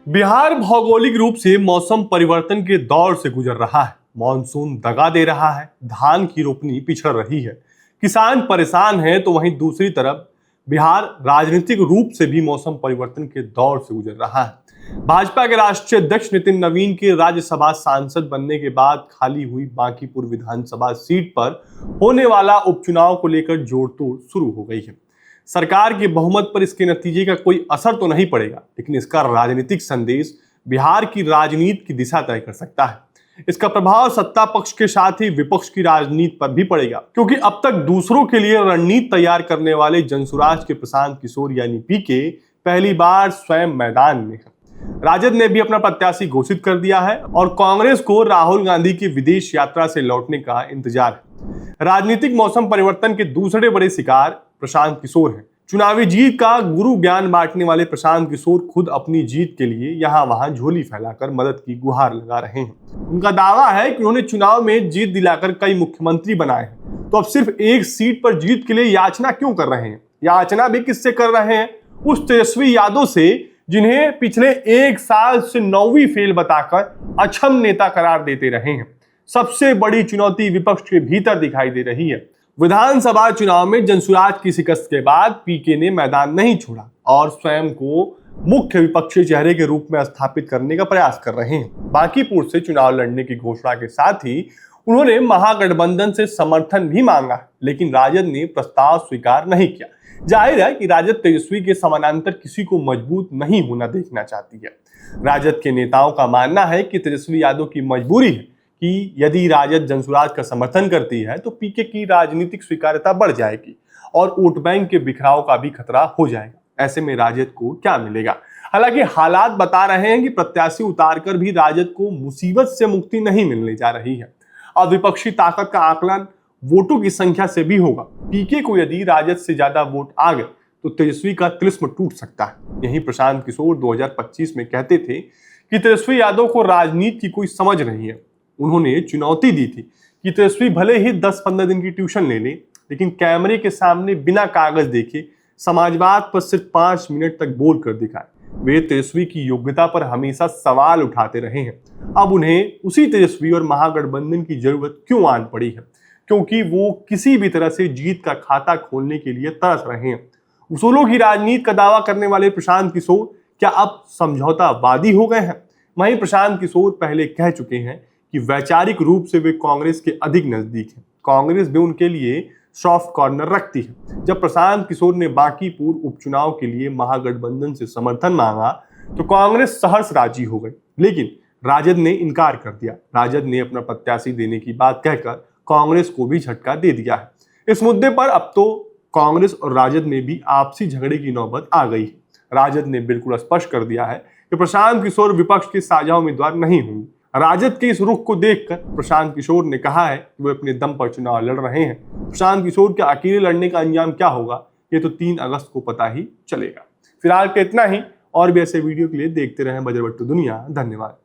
बिहार भौगोलिक रूप से मौसम परिवर्तन के दौर से गुजर रहा है। मॉनसून दगा दे रहा है, धान की रोपनी पिछड़ रही है, किसान परेशान है, तो वहीं दूसरी तरफ बिहार राजनीतिक रूप से भी मौसम परिवर्तन के दौर से गुजर रहा है। भाजपा के राष्ट्रीय अध्यक्ष नितिन नवीन के राज्यसभा सांसद बनने के बाद खाली हुई बांकीपुर विधानसभा सीट पर होने वाला उपचुनाव को लेकर जोड़-तोड़ शुरू हो गई है। सरकार के बहुमत पर इसके नतीजे का कोई असर तो नहीं पड़ेगा, लेकिन इसका राजनीतिक संदेश बिहार की राजनीति की दिशा तय कर सकता है। इसका प्रभाव सत्ता पक्ष के साथ ही विपक्ष की राजनीति पर भी पड़ेगा, क्योंकि अब तक दूसरों के लिए रणनीति तैयार करने वाले जनसुराज के प्रशांत किशोर यानी पीके पहली बार स्वयं मैदान में है। राजद ने भी अपना प्रत्याशी घोषित कर दिया है और कांग्रेस को राहुल गांधी की विदेश यात्रा से लौटने का इंतजार है। राजनीतिक मौसम परिवर्तन के दूसरे बड़े शिकार प्रशांत किशोर हैं। चुनावी जीत का गुरु ज्ञान बांटने वाले प्रशांत किशोर खुद अपनी जीत के लिए यहां वहां झोली फैलाकर मदद की गुहार लगा रहे हैं। उनका दावा है कि उन्होंने चुनाव में जीत दिलाकर कई मुख्यमंत्री बनाए हैं, तो अब सिर्फ एक सीट पर जीत के लिए याचना क्यों कर रहे हैं? याचना भी किससे कर रहे हैं? उस तेजस्वी यादव से जिन्हें पिछले एक साल से 9वीं फेल बताकर अक्षम नेता करार देते रहे हैं। सबसे बड़ी चुनौती विपक्ष के भीतर दिखाई दे रही है। विधानसभा चुनाव में जनसुराज की शिकस्त के बाद पीके ने मैदान नहीं छोड़ा और स्वयं को मुख्य विपक्षी चेहरे के रूप में स्थापित करने का प्रयास कर रहे हैं। बांकीपुर से चुनाव लड़ने की घोषणा के साथ ही उन्होंने महागठबंधन से समर्थन भी मांगा, लेकिन राजद ने प्रस्ताव स्वीकार नहीं किया। जाहिर है कि राजद तेजस्वी के समानांतर किसी को मजबूत नहीं होना देखना चाहती है। राजद के नेताओं का मानना है कि तेजस्वी यादव की मजबूरी है कि यदि राजद जनसुराज का समर्थन करती है तो पीके की राजनीतिक स्वीकार्यता बढ़ जाएगी और वोट बैंक के बिखराव का भी खतरा हो जाएगा। ऐसे में राजद को क्या मिलेगा? हालांकि हालात बता रहे हैं कि प्रत्याशी उतारकर भी राजद को मुसीबत से मुक्ति नहीं मिलने जा रही है। अब विपक्षी ताकत का आकलन वोटों की संख्या से भी होगा। पीके को यदि राजद से ज्यादा वोट आ गए तो तेजस्वी का तिलिस्म टूट सकता है। यही प्रशांत किशोर 2025 में कहते थे कि तेजस्वी यादव को राजनीति की कोई समझ नहीं है। उन्होंने चुनौती दी थी कि तेजस्वी भले ही 10-15 दिन की ट्यूशन ले ले, लेकिन कैमरे के सामने बिना कागज देखे समाजवाद पर सिर्फ 5 मिनट तक बोल कर दिखाए। वे तेजस्वी की योग्यता पर हमेशा सवाल उठाते रहे हैं। अब उन्हें उसी तेजस्वी और महागठबंधन की जरूरत क्यों आन पड़ी है? क्योंकि वो किसी भी तरह से जीत का खाता खोलने के लिए तरस रहे हैं। उसूलों की राजनीति का दावा करने वाले प्रशांत किशोर क्या अब समझौतावादी हो गए हैं? वहीं प्रशांत किशोर पहले कह चुके हैं कि वैचारिक रूप से वे कांग्रेस के अधिक नजदीक हैं। कांग्रेस भी उनके लिए सॉफ्ट कॉर्नर रखती है। जब प्रशांत किशोर ने बांकीपुर उपचुनाव के लिए महागठबंधन से समर्थन मांगा तो कांग्रेस सहर्ष राजी हो गई, लेकिन राजद ने इनकार कर दिया। राजद ने अपना प्रत्याशी देने की बात कहकर कांग्रेस को भी झटका दे दिया है। इस मुद्दे पर अब तो कांग्रेस और राजद में भी आपसी झगड़े की नौबत आ गई है। राजद ने बिल्कुल स्पष्ट कर दिया है कि प्रशांत किशोर विपक्ष के साझा उम्मीदवार नहीं होंगे। राजद के इस रुख को देखकर प्रशांत किशोर ने कहा है कि वे अपने दम पर चुनाव लड़ रहे हैं। प्रशांत किशोर के अकेले लड़ने का अंजाम क्या होगा, ये तो 3 अगस्त को पता ही चलेगा। फिलहाल के इतना ही। और भी ऐसे वीडियो के लिए देखते रहें बजरबट्टू दुनिया। धन्यवाद।